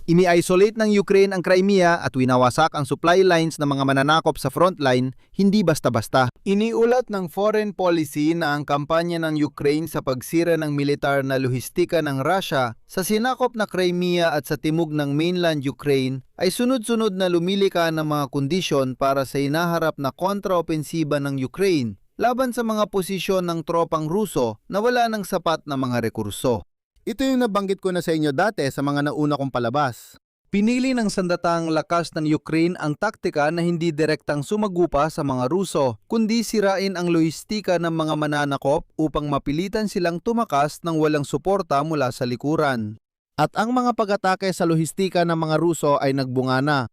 Ini-isolate ng Ukraine ang Crimea at winawasak ang supply lines ng mga mananakop sa frontline, hindi basta-basta. Iniulat ng foreign policy na ang kampanya ng Ukraine sa pagsira ng militar na lohistika ng Russia sa sinakop na Crimea at sa timog ng mainland Ukraine ay sunod-sunod na lumilika ng mga kondisyon para sa hinaharap na kontraopensiba ng Ukraine laban sa mga posisyon ng tropang Ruso na wala ng sapat na mga rekurso. Ito yung nabanggit ko na sa inyo dati sa mga nauna kong palabas. Pinili ng sandatahang lakas ng Ukraine ang taktika na hindi direktang sumagupa sa mga Ruso, kundi sirain ang lohistika ng mga mananakop upang mapilitan silang tumakas ng walang suporta mula sa likuran. At ang mga pag-atake sa lohistika ng mga Ruso ay nagbunga na.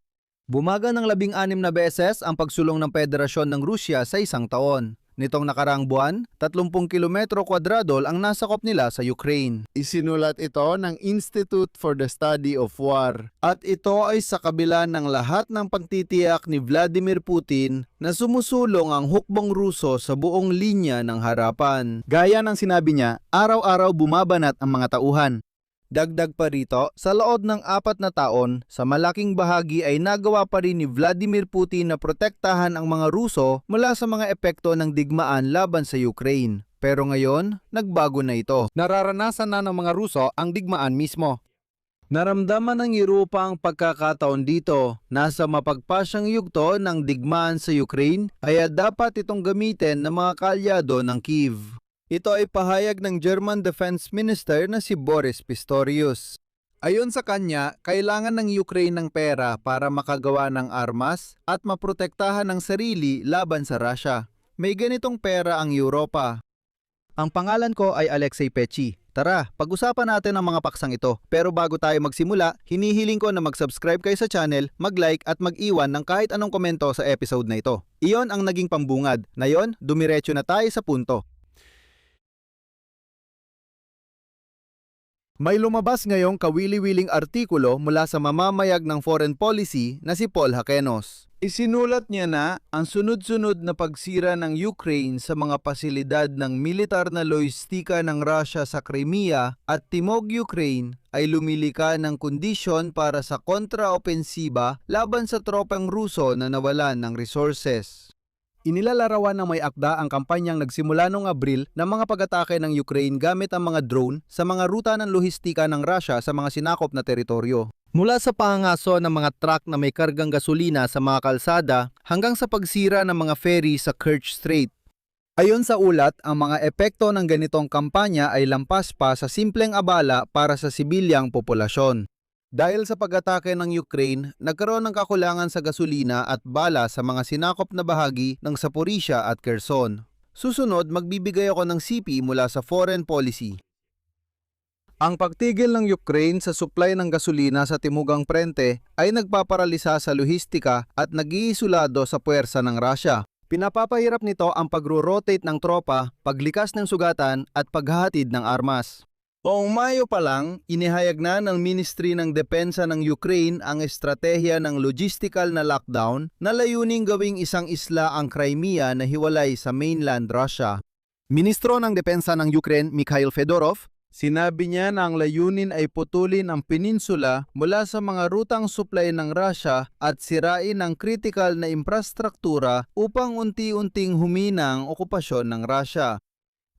Bumaga ng 16 na beses ang pagsulong ng Federasyon ng Rusya sa isang taon. Nitong nakaraang buwan, 30 kilometro kwadrado ang nasakop nila sa Ukraine. Isinulat ito ng Institute for the Study of War. At ito ay sa kabila ng lahat ng pagtitiyak ni Vladimir Putin na sumusulong ang hukbong Ruso sa buong linya ng harapan. Gaya ng sinabi niya, araw-araw bumabanat ang mga tauhan. Dagdag pa rito, sa loob ng 4 na taon, sa malaking bahagi ay nagawa pa rin ni Vladimir Putin na protektahan ang mga Ruso mula sa mga epekto ng digmaan laban sa Ukraine. Pero ngayon, nagbago na ito. Nararanasan na ng mga Ruso ang digmaan mismo. Naramdaman ng Europa ang pagkakataon dito. Nasa mapagpasyang yugto ng digmaan sa Ukraine, kaya dapat itong gamitin ng mga kaalyado ng Kyiv. Ito ay pahayag ng German Defense Minister na si Boris Pistorius. Ayon sa kanya, kailangan ng Ukraine ng pera para makagawa ng armas at maprotektahan ang sarili laban sa Russia. May ganitong pera ang Europa. Ang pangalan ko ay Alexei Pechi. Tara, pag-usapan natin ang mga paksang ito. Pero bago tayo magsimula, hinihiling ko na mag-subscribe kayo sa channel, mag-like at mag-iwan ng kahit anong komento sa episode na ito. Iyon ang naging pambungad. Ngayon, dumiretso na tayo sa punto. May lumabas ngayong kawili-wiling artikulo mula sa mamamayag ng foreign policy na si Paul Hakenos. Isinulat niya na ang sunod-sunod na pagsira ng Ukraine sa mga pasilidad ng militar na lohistika ng Russia sa Crimea at Timog Ukraine ay lumilika ng kondisyon para sa kontraopensiba laban sa tropang Ruso na nawalan ng resources. Inilalarawan ng may akda ang kampanyang nagsimula noong Abril ng mga pag-atake ng Ukraine gamit ang mga drone sa mga ruta ng lohistika ng Russia sa mga sinakop na teritoryo. Mula sa pangangaso ng mga truck na may kargang gasolina sa mga kalsada hanggang sa pagsira ng mga ferry sa Kerch Strait. Ayon sa ulat, ang mga epekto ng ganitong kampanya ay lampas pa sa simpleng abala para sa sibilyang populasyon. Dahil sa pag-atake ng Ukraine, nagkaroon ng kakulangan sa gasolina at bala sa mga sinakop na bahagi ng Zaporizhia at Kherson. Susunod, magbibigay ako ng CP mula sa foreign policy. Ang pagtigil ng Ukraine sa supply ng gasolina sa Timugang Frente ay nagpaparalisa sa lohistika at nag-iisulado sa puwersa ng Russia. Pinapapahirap nito ang pagro-rotate ng tropa, paglikas ng sugatan at paghahatid ng armas. Noong Mayo pa lang, inihayag na ng Ministry ng Depensa ng Ukraine ang estratehiya ng logistical na lockdown na layuning gawing isang isla ang Crimea na hiwalay sa mainland Russia. Ministro ng Depensa ng Ukraine, Mikhail Fedorov, sinabi niya na ang layunin ay putulin ang peninsula mula sa mga rutang supply ng Russia at sirain ang kritikal na infrastruktura upang unti-unting humina ang okupasyon ng Russia.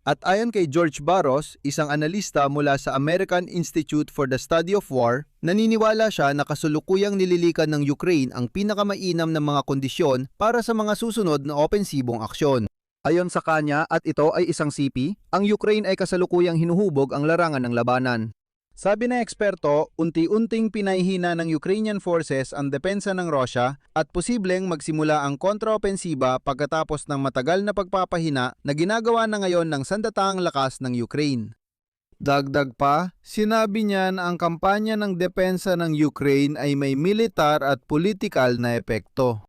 At ayon kay George Barros, isang analista mula sa American Institute for the Study of War, naniniwala siya na kasulukuyang nililikan ng Ukraine ang pinakamainam na mga kondisyon para sa mga susunod na opensibong aksyon. Ayon sa kanya, at ito ay isang CP, ang Ukraine ay kasalukuyang hinuhubog ang larangan ng labanan. Sabi ng eksperto, unti-unting pinahihina ng Ukrainian forces ang depensa ng Russia at posibleng magsimula ang kontraopensiba pagkatapos ng matagal na pagpapahina na ginagawa na ngayon ng sandatahang lakas ng Ukraine. Dagdag pa, sinabi niya na ang kampanya ng depensa ng Ukraine ay may militar at politikal na epekto.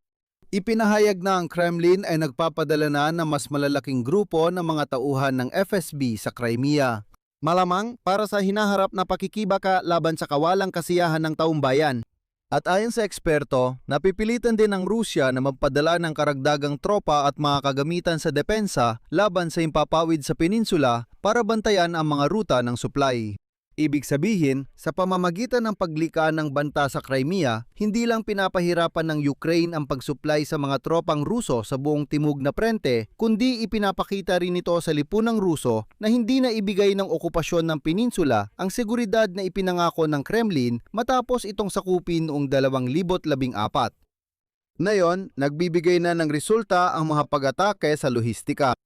Ipinahayag na ang Kremlin ay nagpapadala na ng mas malalaking grupo ng mga tauhan ng FSB sa Crimea. Malamang para sa hinaharap na pakikibaka laban sa kawalang kasiyahan ng taumbayan. At ayon sa eksperto, napipilitan din ng Rusya na magpadala ng karagdagang tropa at mga kagamitan sa depensa laban sa impapawid sa peninsula para bantayan ang mga ruta ng supply. Ibig sabihin, sa pamamagitan ng paglika ng banta sa Crimea, hindi lang pinapahirapan ng Ukraine ang pagsuplay sa mga tropang Ruso sa buong timog na frente, kundi ipinapakita rin ito sa lipunang Ruso na hindi na ibigay ng okupasyon ng peninsula ang seguridad na ipinangako ng Kremlin matapos itong sakupin noong 2014. Ngayon, nagbibigay na ng resulta ang mga pag-atake sa lohistika.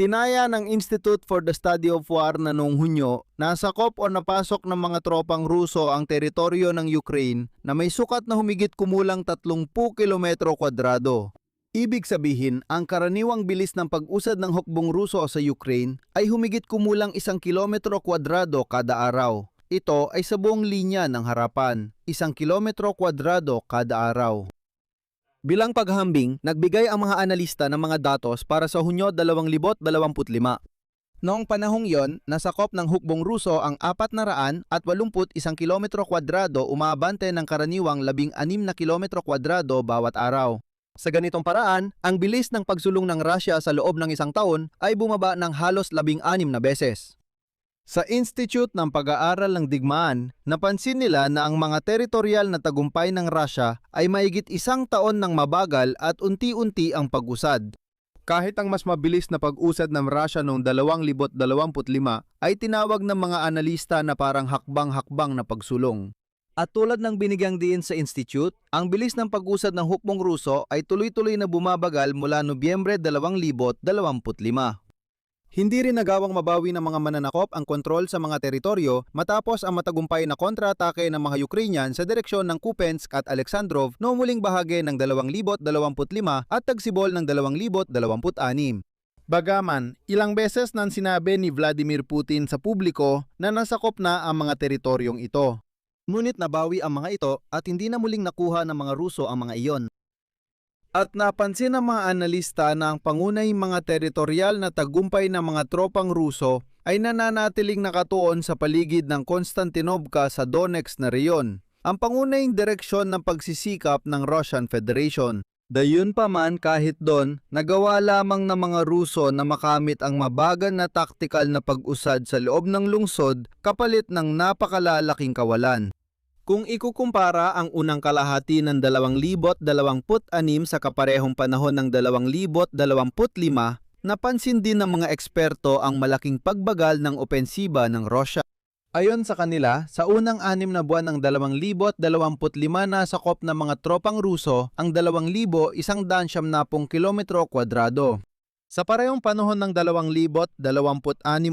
Tinaya ng Institute for the Study of War na noong Hunyo, nasakop o napasok ng mga tropang Ruso ang teritoryo ng Ukraine na may sukat na humigit kumulang 30 kilometro kwadrado. Ibig sabihin, ang karaniwang bilis ng pag-usad ng hukbong Ruso sa Ukraine ay humigit kumulang 1 kilometro kwadrado kada araw. Ito ay sa buong linya ng harapan, 1 kilometro kwadrado kada araw. Bilang paghahambing, nagbigay ang mga analista ng mga datos para sa Hunyo 2025. Noong panahong yon, nasakop ng hukbong Ruso ang 481 kilometro kwadrado umabante ng karaniwang 16 na kilometro kwadrado bawat araw. Sa ganitong paraan, ang bilis ng pagsulong ng Russia sa loob ng isang taon ay bumaba ng halos 16 na beses. Sa Institute ng Pag-aaral ng Digmaan, napansin nila na ang mga teritorial na tagumpay ng Russia ay mahigit 1 taon ng mabagal at unti-unti ang pag-usad. Kahit ang mas mabilis na pag-usad ng Russia noong 2025 ay tinawag ng mga analista na parang hakbang-hakbang na pagsulong. At tulad ng binigyang diin sa Institute, ang bilis ng pag-usad ng hukbong Ruso ay tuloy-tuloy na bumabagal mula Nobyembre 2025. Hindi rin nagawang mabawi ng mga mananakop ang kontrol sa mga teritoryo matapos ang matagumpay na kontra-atake ng mga Ukrainian sa direksyon ng Kupiansk at Alexandrov noong muling bahagi ng 2025 at tagsibol ng 2026. Bagaman, ilang beses nang sinabi ni Vladimir Putin sa publiko na nasakop na ang mga teritoryong ito. Ngunit nabawi ang mga ito at hindi na muling nakuha ng mga Ruso ang mga iyon. At napansin ng mga analista na ang pangunahing mga teritorial na tagumpay ng mga tropang Ruso ay nananatiling nakatuon sa paligid ng Konstantinovka sa Donetsk na reyon, ang pangunahing direksyon ng pagsisikap ng Russian Federation. Gayunpaman kahit doon, nagawa lamang ng mga Ruso na makamit ang mabagal na taktikal na pag-usad sa loob ng lungsod kapalit ng napakalalaking kawalan. Kung ikukumpara ang unang kalahati ng 2026 sa kaparehong panahon ng 2025, napansin din ng mga eksperto ang malaking pagbagal ng opensiba ng Russia. Ayon sa kanila, sa unang 6 na buwan ng 2025 nasakop ng mga tropang Ruso ang 2,170 kilometro kwadrado. Sa parehong panahon ng 2026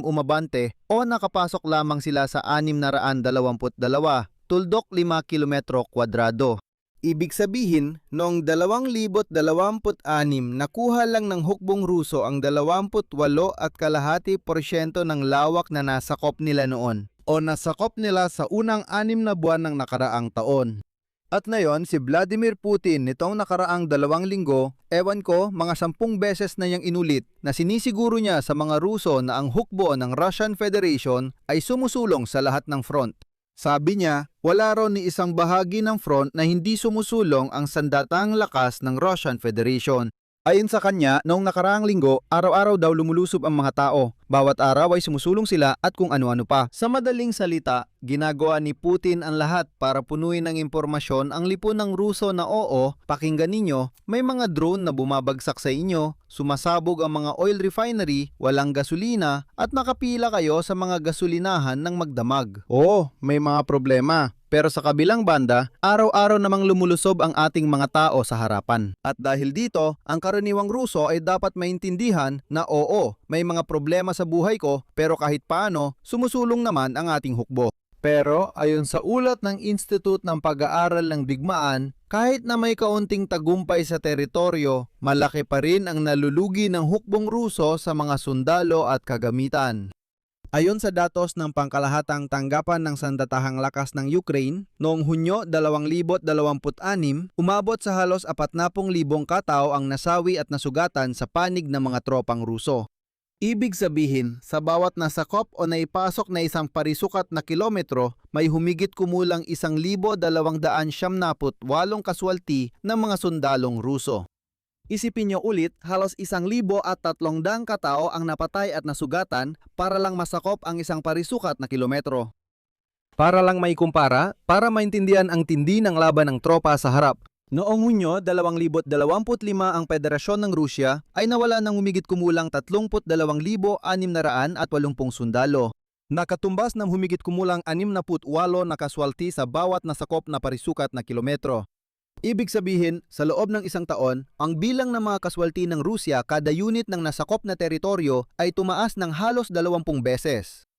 umabante o nakapasok lamang sila sa 622, tuldok 5 kilometro kwadrado. Ibig sabihin, noong 2026 nakuha lang ng hukbong Ruso ang 28.5% ng lawak na nasakop nila noon o nasakop nila sa unang 6 na buwan ng nakaraang taon. At ngayon, si Vladimir Putin nitong nakaraang 2 linggo, ewan ko mga 10 beses na niyang inulit na sinisiguro niya sa mga Ruso na ang hukbo ng Russian Federation ay sumusulong sa lahat ng front. Sabi niya, wala raw ni isang bahagi ng front na hindi sumusulong ang sandatang lakas ng Russian Federation. Ayon sa kanya, noong nakaraang linggo, araw-araw daw lumulusob ang mga tao. Bawat araw ay sumusulong sila at kung ano-ano pa. Sa madaling salita, ginagawa ni Putin ang lahat para punuin ng impormasyon ang lipunang Ruso na oo, pakinggan ninyo, may mga drone na bumabagsak sa inyo, sumasabog ang mga oil refinery, walang gasolina, at nakapila kayo sa mga gasolinahan ng magdamag. Oo, may mga problema. Pero sa kabilang banda, araw-araw namang lumulusob ang ating mga tao sa harapan. At dahil dito, ang karaniwang Ruso ay dapat maintindihan na oo, may mga problema sa buhay ko, pero kahit paano, sumusulong naman ang ating hukbo. Pero ayon sa ulat ng Institute ng Pag-aaral ng Digmaan, kahit na may kaunting tagumpay sa teritoryo, malaki pa rin ang nalulugi ng hukbong Ruso sa mga sundalo at kagamitan. Ayon sa datos ng pangkalahatang tanggapan ng sandatahang lakas ng Ukraine, noong Hunyo 2026, umabot sa halos 40,000 katao ang nasawi at nasugatan sa panig ng mga tropang Ruso. Ibig sabihin, sa bawat nasakop o naipasok na isang parisukat na kilometro, may humigit kumulang 1,278 kaswalti ng mga sundalong Ruso. Isipin niyo ulit, halos 1,300 katao ang napatay at nasugatan para lang masakop ang isang parisukat na kilometro. Para lang may kumpara, para maintindihan ang tindi ng laban ng tropa sa harap. Noong Hunyo 2025 ang Federasyon ng Rusya ay nawala ng humigit kumulang 32,680 sundalo. Nakatumbas ng humigit kumulang 68 na kaswalti sa bawat nasakop na parisukat na kilometro. Ibig sabihin, sa loob ng isang taon, ang bilang ng mga kaswalti ng Rusya kada unit ng nasakop na teritoryo ay tumaas ng halos 20 beses.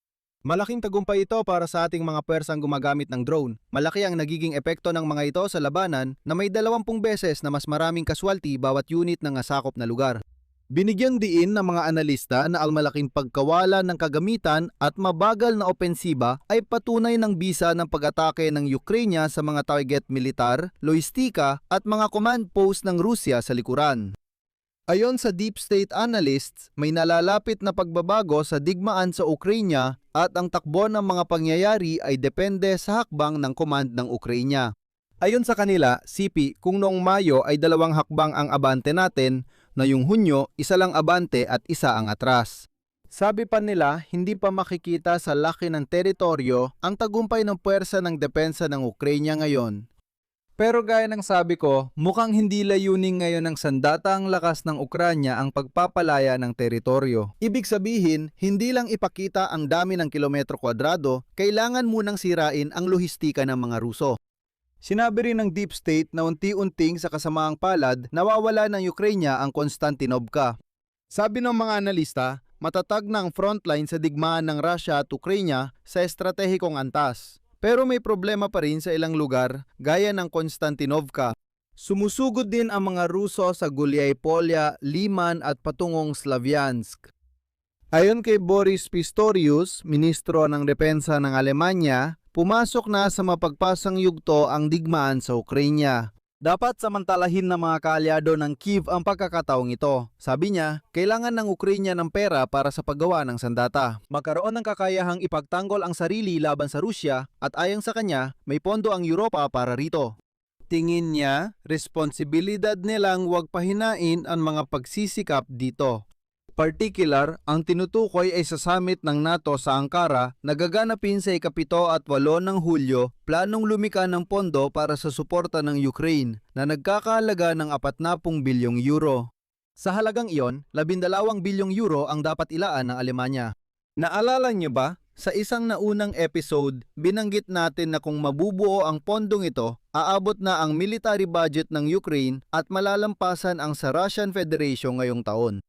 Malaking tagumpay ito para sa ating mga pwersang gumagamit ng drone. Malaki ang nagiging epekto ng mga ito sa labanan na may 20 beses na mas maraming kaswalti bawat unit ng nasakop na lugar. Binigyang diin ng mga analista na ang malaking pagkawala ng kagamitan at mabagal na opensiba ay patunay ng bisa ng pag-atake ng Ukraine sa mga target militar, lohistika at mga command post ng Rusya sa likuran. Ayon sa deep state analysts, may nalalapit na pagbabago sa digmaan sa Ukraine at ang takbo ng mga pangyayari ay depende sa hakbang ng command ng Ukraine. Ayon sa kanila, CP, kung noong Mayo ay 2 hakbang ang abante natin, na yung Hunyo, 1 lang abante at 1 ang atras. Sabi pa nila, hindi pa makikita sa laki ng teritoryo ang tagumpay ng puwersa ng depensa ng Ukraine ngayon. Pero gaya ng sabi ko, mukhang hindi layunin ngayon ng sandatang lakas ng Ukranya ang pagpapalaya ng teritoryo. Ibig sabihin, hindi lang ipakita ang dami ng kilometro kwadrado, kailangan munang sirain ang lohistika ng mga Ruso. Sinabi rin ng Deep State na unti-unting sa kasamaang palad, nawawala ng Ukranya ang Konstantinovka. Sabi ng mga analista, matatag na ang frontline sa digmaan ng Russia at Ukraine sa estratehikong antas. Pero may problema pa rin sa ilang lugar, gaya ng Konstantinovka. Sumusugod din ang mga Ruso sa Gulyai-Polya, Liman at patungong Slavyansk. Ayon kay Boris Pistorius, ministro ng depensa ng Alemanya, pumasok na sa mapagpasang yugto ang digmaan sa Ukraine. Dapat samantalahin ng mga kaalyado ng Kyiv ang pagkakataong ito. Sabi niya, kailangan ng Ukraine ng pera para sa paggawa ng sandata. Magkaroon ng kakayahang ipagtanggol ang sarili laban sa Rusya at ayon sa kanya, may pondo ang Europa para rito. Tingin niya, responsibilidad nilang huwag pahinain ang mga pagsisikap dito. Particular, ang tinutukoy ay sa summit ng NATO sa Ankara na gaganapin sa ika-7 at 8 ng Hulyo, planong lumika ng pondo para sa suporta ng Ukraine na nagkakahalaga ng 40 bilyong euro. Sa halagang iyon, 12 bilyong euro ang dapat ilaan ng Alemanya. Naalala niyo ba? Sa isang naunang episode, binanggit natin na kung mabubuo ang pondong ito, aabot na ang military budget ng Ukraine at malalampasan ang sa Russian Federation ngayong taon.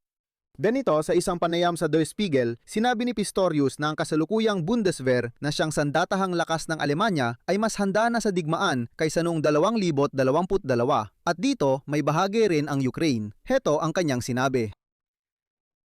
Ganito, sa isang panayam sa Der Spiegel, sinabi ni Pistorius na ang kasalukuyang Bundeswehr na siyang sandatahang lakas ng Alemanya ay mas handa na sa digmaan kaysa noong 2022 at dito may bahagi rin ang Ukraine. Heto ang kanyang sinabi.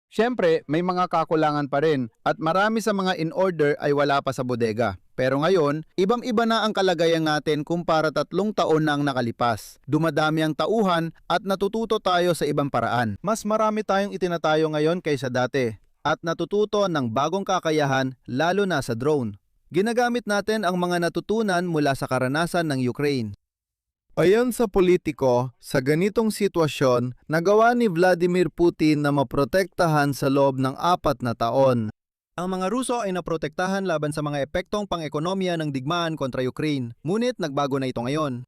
Siyempre, may mga kakulangan pa rin at marami sa mga in order ay wala pa sa bodega. Pero ngayon, ibang-iba na ang kalagayan natin kumpara 3 taon na ang nakalipas. Dumadami ang tauhan at natututo tayo sa ibang paraan. Mas marami tayong itinatayo ngayon kaysa dati at natututo ng bagong kakayahan lalo na sa drone. Ginagamit natin ang mga natutunan mula sa karanasan ng Ukraine. Ayon sa politiko, sa ganitong sitwasyon, nagawa ni Vladimir Putin na maprotektahan sa loob ng 4 na taon. Ang mga Ruso ay naprotektahan laban sa mga epektong pang-ekonomiya ng digmaan kontra Ukraine, ngunit nagbago na ito ngayon.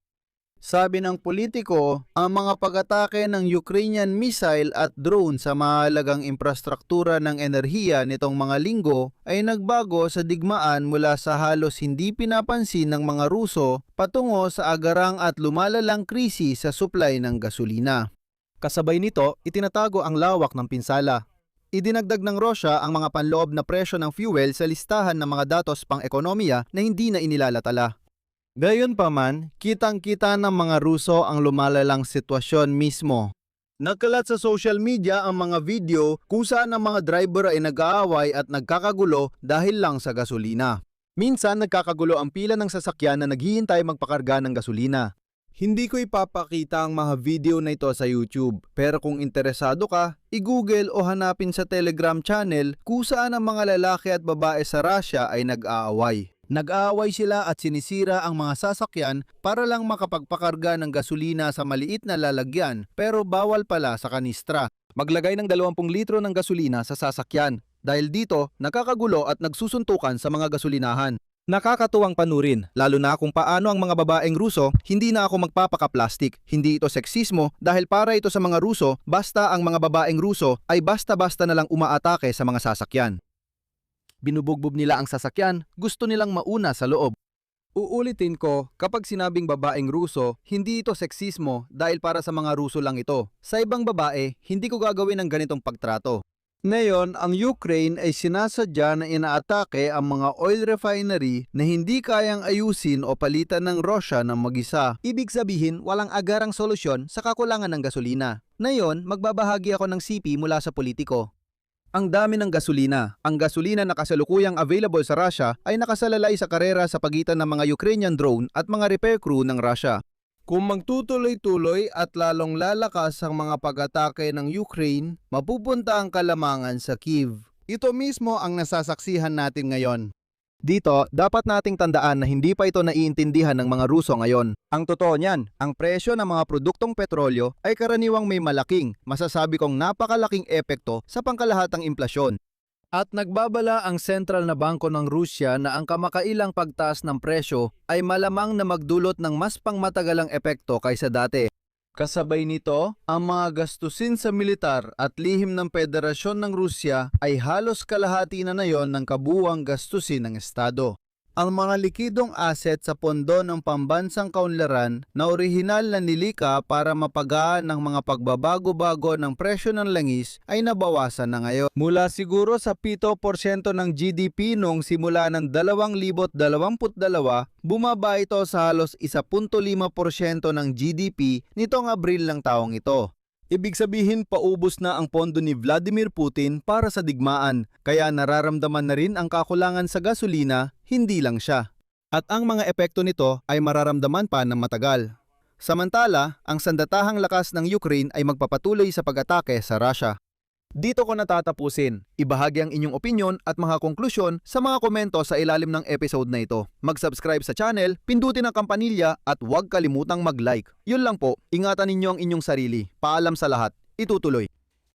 Sabi ng politiko, ang mga pag-atake ng Ukrainian missile at drone sa mahalagang infrastruktura ng enerhiya nitong mga linggo ay nagbago sa digmaan mula sa halos hindi pinapansin ng mga Ruso patungo sa agarang at lumalalang krisis sa supply ng gasolina. Kasabay nito, itinatago ang lawak ng pinsala. Idinagdag ng Russia ang mga panloob na presyo ng fuel sa listahan ng mga datos pang-ekonomiya na hindi na inilalatala. Gayunpaman, kitang-kita ng mga Ruso ang lumalalang sitwasyon mismo. Nagkalat sa social media ang mga video kung saan ang mga driver ay nag-aaway at nagkakagulo dahil lang sa gasolina. Minsan nagkakagulo ang pila ng sasakyan na naghihintay magpakarga ng gasolina. Hindi ko ipapakita ang mga video na ito sa YouTube, pero kung interesado ka, i-google o hanapin sa Telegram channel kung saan ang mga lalaki at babae sa Russia ay nag-aaway. Nag-aaway sila at sinisira ang mga sasakyan para lang makapagpakarga ng gasolina sa maliit na lalagyan pero bawal pala sa kanistra. Maglagay ng 20 litro ng gasolina sa sasakyan. Dahil dito, nakakagulo at nagsusuntukan sa mga gasolinahan. Nakakatuwang panurin, lalo na kung paano ang mga babaeng Ruso hindi na ako magpapaka-plastic. Hindi ito seksismo dahil para ito sa mga Ruso, basta ang mga babaeng Ruso ay basta-basta na lang umaatake sa mga sasakyan. Binubugbog nila ang sasakyan, gusto nilang mauna sa loob. Uulitin ko, kapag sinabing babaeng Ruso, hindi ito seksismo dahil para sa mga Ruso lang ito. Sa ibang babae, hindi ko gagawin ang ganitong pagtrato. Ngayon, ang Ukraine ay sinasadya na inaatake ang mga oil refinery na hindi kayang ayusin o palitan ng Russia ng mag-isa. Ibig sabihin, walang agarang solusyon sa kakulangan ng gasolina. Ngayon, magbabahagi ako ng sipi mula sa politiko. Ang dami ng gasolina. Ang gasolina na kasalukuyang available sa Russia ay nakasalalay sa karera sa pagitan ng mga Ukrainian drone at mga repair crew ng Russia. Kung magtutuloy-tuloy at lalong lalakas ang mga pag-atake ng Ukraine, mapupunta ang kalamangan sa Kyiv. Ito mismo ang nasasaksihan natin ngayon. Dito, dapat nating tandaan na hindi pa ito naiintindihan ng mga Ruso ngayon. Ang totoo niyan, ang presyo ng mga produktong petrolyo ay karaniwang may malaking, masasabi kong napakalaking epekto sa pangkalahatang implasyon. At nagbabala ang sentral na bangko ng Rusya na ang kamakailang pagtaas ng presyo ay malamang na magdulot ng mas pangmatagalang epekto kaysa dati. Kasabay nito, ang mga gastusin sa militar at lihim ng Federasyon ng Rusya ay halos kalahati na yon ng kabuuang gastusin ng Estado. Ang mga likidong asset sa pondo ng pambansang kaunlaran na orihinal na nilika para mapagaan ng mga pagbabago-bago ng presyo ng langis ay nabawasan na ngayon. Mula siguro sa 7% ng GDP noong simula ng 2022, bumaba ito sa halos 1.5% ng GDP nitong Abril ng taong ito. Ibig sabihin paubos na ang pondo ni Vladimir Putin para sa digmaan, kaya nararamdaman na rin ang kakulangan sa gasolina, hindi lang siya. At ang mga epekto nito ay mararamdaman pa ng matagal. Samantala, ang sandatahang lakas ng Ukraine ay magpapatuloy sa pag-atake sa Russia. Dito ko natatapusin. Ibahagi ang inyong opinyon at mga konklusyon sa mga komento sa ilalim ng episode na ito. Mag-subscribe sa channel, pindutin ang kampanilya at huwag kalimutang mag-like. Yun lang po, ingatan ninyo ang inyong sarili. Paalam sa lahat. Itutuloy.